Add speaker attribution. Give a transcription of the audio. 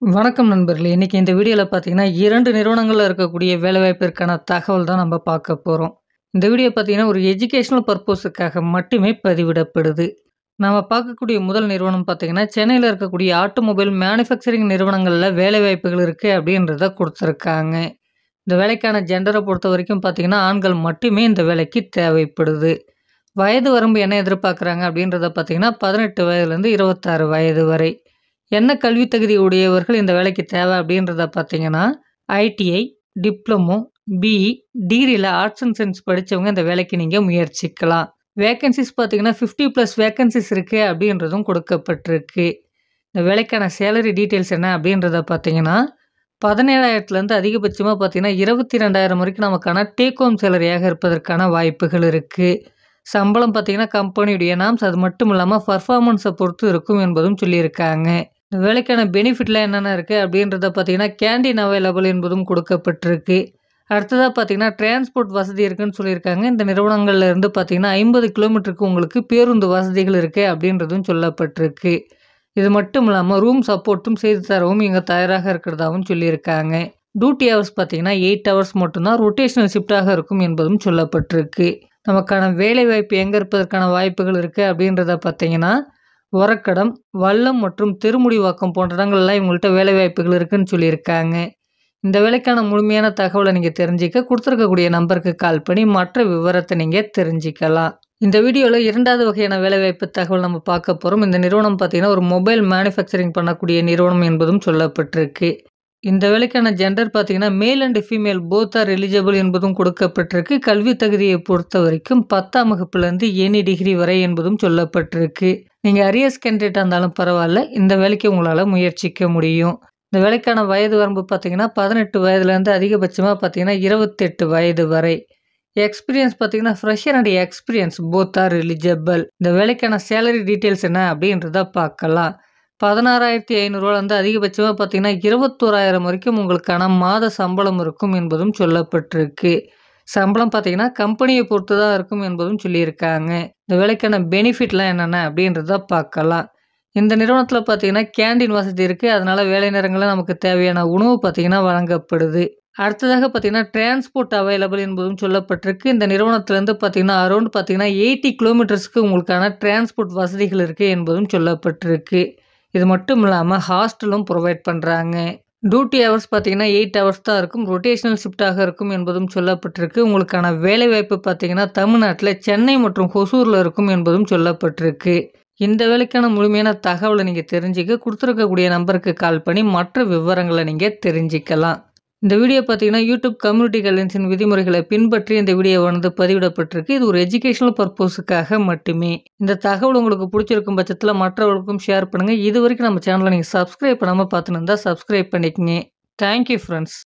Speaker 1: வணக்கம் நண்பர்களே! இன்னைக்கு இந்த வீடியோல பார்த்தீங்கன்னா, 2 நிறுவனங்கள்ல இருக்கக்கூடிய வேலைவாய்ப்பிற்கான தகவல் தான் நம்ம பார்க்க போறோம். இந்த வீடியோ பார்த்தீங்கன்னா, ஒரு எஜுகேஷனல் பர்ப்போஸுக்காக மட்டுமே பதிவிடப்படுது. நாம பார்க்கக்கூடிய முதல் நிறுவனம் பார்த்தீங்கன்னா, சென்னையில இருக்கக்கூடிய ஆட்டோமொபைல் மேனுஃபேக்சரிங் நிறுவனங்கள்ல வேலைவாய்ப்புகள் இருக்கு அப்படின்றத குடுத்துருக்காங்க. இந்த வேலைக்கான ஜெண்டர பொறுத்தவரைக்கும் பார்த்தீங்கன்னா, ஆண்கள் மட்டுமே இந்த வேலைக்கு தேவைப்படுது. வயது வரம்பு என்ன எதிர்பார்க்குறாங்க அப்படின்றத பார்த்தீங்கன்னா, 18 வயதிலேருந்து 26 வயது வரை. என்ன கல்வி தகுதி உடையவர்கள் இந்த வேலைக்கு தேவை அப்படின்றத பார்த்தீங்கன்னா, ஐடிஐ, டிப்ளமோ, பிஇ, டிகிரில ஆர்ட்ஸ் அண்ட் சயன்ஸ் படிச்சவங்க இந்த வேலைக்கு நீங்க முயற்சிக்கலாம். வேக்கன்ஸீஸ் பார்த்தீங்கன்னா, 50+ வேக்கன்ஸீஸ் இருக்கு அப்படின்றதும் கொடுக்கப்பட்டிருக்கு. இந்த வேலைக்கான சேலரி டீட்டெயில்ஸ் என்ன அப்படின்றத பார்த்தீங்கன்னா, 17,000லேருந்து அதிகபட்சமா பார்த்தீங்கன்னா, 22,000 வரைக்கும் நமக்கான டேக் ஹோம் சேலரியாக இருப்பதற்கான வாய்ப்புகள் இருக்கு. சம்பளம் பார்த்தீங்கன்னா, கம்பெனியுடைய நார்ம்ஸ் அது மட்டும் இல்லாம பெர்ஃபார்மன்ஸ பொறுத்து இருக்கும் என்பதும் சொல்லியிருக்காங்க. இந்த வேலைக்கான பெனிஃபிட்லாம் என்னென்ன இருக்கு அப்படின்றத பார்த்தீங்கன்னா, கேண்டீன் அவைலபிள் என்பதும் கொடுக்கப்பட்டிருக்கு. அடுத்ததா பார்த்தீங்கன்னா, டிரான்ஸ்போர்ட் வசதி இருக்குன்னு சொல்லியிருக்காங்க. இந்த நிறுவனங்கள்ல இருந்து பார்த்தீங்கன்னா, 50 கிலோமீட்டருக்கு உங்களுக்கு பேருந்து வசதிகள் இருக்கு அப்படின்றதும் சொல்லப்பட்டிருக்கு. இது மட்டும் இல்லாம ரூம் சப்போர்ட்டும் செய்து தரவும் இங்க தயாராக இருக்கிறதாவும் சொல்லியிருக்காங்க. டியூட்டி ஹவர்ஸ் பார்த்தீங்கன்னா, 8 ஹவர்ஸ் மட்டும் தான் ரொட்டேஷனல் ஷிஃப்ட்டாக இருக்கும் என்பதும் சொல்லப்பட்டிருக்கு. நமக்கான வேலைவாய்ப்பு எங்க இருப்பதற்கான வாய்ப்புகள் இருக்கு அப்படின்றத பார்த்தீங்கன்னா, ஒரக்கடம், வல்லம் மற்றும் திருமுடிவாக்கம் போன்ற இடங்கள்லாம் இவங்கள்ட்ட வேலைவாய்ப்புகள் இருக்குன்னு சொல்லியிருக்காங்க. இந்த வேலைக்கான முழுமையான தகவல நீங்க தெரிஞ்சுக்க குடுத்துருக்கக்கூடிய நம்பருக்கு கால் பண்ணி மற்ற விவரத்த நீங்க தெரிஞ்சுக்கலாம். இந்த வீடியோல 2வது வகையான வேலைவாய்ப்பு தகவல் நம்ம பார்க்க போறோம். இந்த நிறுவனம் பார்த்தீங்கன்னா, ஒரு மொபைல் மேனுஃபேக்சரிங் பண்ணக்கூடிய நிறுவனம் என்பதும் சொல்லப்பட்டிருக்கு. இந்த வேலைக்கான ஜெண்டர் பார்த்தீங்கன்னா, male and female both are eligible என்பதும் கொடுக்கப்பட்டிருக்கு. கல்வி தகுதியை பொறுத்தவரைக்கும் 10ஆம் வகுப்புலேருந்து எனி டிகிரி வரை என்பதும் சொல்லப்பட்டிருக்கு. நீங்க அரியர்ஸ் கேண்டிடேட்டா இருந்தாலும் பரவாயில்ல, இந்த வேலைக்கு உங்களால முயற்சிக்க முடியும். இந்த வேலைக்கான வயது வரம்பு பார்த்தீங்கன்னா, 18 வயதுலேருந்து அதிகபட்சமா பார்த்தீங்கன்னா, 28 வயது வரை. எக்ஸ்பீரியன்ஸ் பார்த்தீங்கன்னா, fresher and experience both are eligible. இந்த வேலைக்கான சேலரி டீட்டெயில்ஸ் என்ன அப்படின்றத பார்க்கலாம். 16,500 அதிகபட்சமா பார்த்தீங்கன்னா, 21,000 வரைக்கும் உங்களுக்கான மாத சம்பளம் இருக்கும் என்பதும் சொல்லப்பட்டிருக்கு. சம்பளம் பார்த்தீங்கன்னா, கம்பெனியை பொறுத்து தான் இருக்கும் என்பதும் சொல்லியிருக்காங்க. இந்த வேலைக்கான பெனிஃபிட்லாம் என்னென்ன அப்படின்றத பார்க்கலாம். இந்த நிறுவனத்தில பார்த்தீங்கன்னா, கேண்டீன் வசதி இருக்கு. அதனால வேலை நேரங்கள்ல நமக்கு தேவையான உணவு பார்த்தீங்கன்னா வழங்கப்படுது. அடுத்ததாக பார்த்தீங்கன்னா, டிரான்ஸ்போர்ட் அவைலபிள் என்பதும் சொல்லப்பட்டிருக்கு. இந்த நிறுவனத்திலேருந்து பார்த்தீங்கன்னா, அரவுண்ட் பார்த்தீங்கன்னா 80 கிலோமீட்டர்ஸ்க்கு உங்களுக்கான டிரான்ஸ்போர்ட் வசதிகள் இருக்கு என்பதும் சொல்லப்பட்டிருக்கு. இது மட்டும் இல்லாம ஹாஸ்டலும் புரொவைட் பண்றாங்க. டியூட்டி ஹவர்ஸ் பார்த்தீங்கன்னா, 8 ஹவர்ஸ் தான் இருக்கும். ரொட்டேஷனல் ஷிஃப்ட்டாக இருக்கும் என்பதும் சொல்லப்பட்டிருக்கு. உங்களுக்கான வேலைவாய்ப்பு பார்த்தீங்கன்னா, தமிழ்நாட்டில சென்னை மற்றும் ஹொசூர்ல இருக்கும் என்பதும் சொல்லப்பட்டிருக்கு. இந்த வேலைக்கான முழுமையான தகவல நீங்க தெரிஞ்சுக்க குடுத்துருக்கக்கூடிய நம்பருக்கு கால் பண்ணி மற்ற விவரங்கள நீங்க தெரிஞ்சுக்கலாம். இந்த வீடியோ பார்த்தீங்கன்னா, யூடியூப் கம்யூனிட்டி கைட்லைன்ஸின் விதிமுறைகளை பின்பற்றி இந்த வீடியோவானது பதிவிடப்பட்டிருக்கு. இது ஒரு எஜுகேஷனல் பர்ப்போஸுக்காக மட்டுமே. இந்த தகவல் உங்களுக்கு பிடிச்சிருக்கும் பட்சத்தில மற்றவர்களுக்கும் ஷேர் பண்ணுங்க. இதுவரைக்கும் நம்ம சேனல நீங்க சப்ஸ்கிரைப் பண்ணாம பார்த்துன்னு இருந்தா சப்ஸ்கிரைப் பண்ணிக்கங்க. Thank you friends.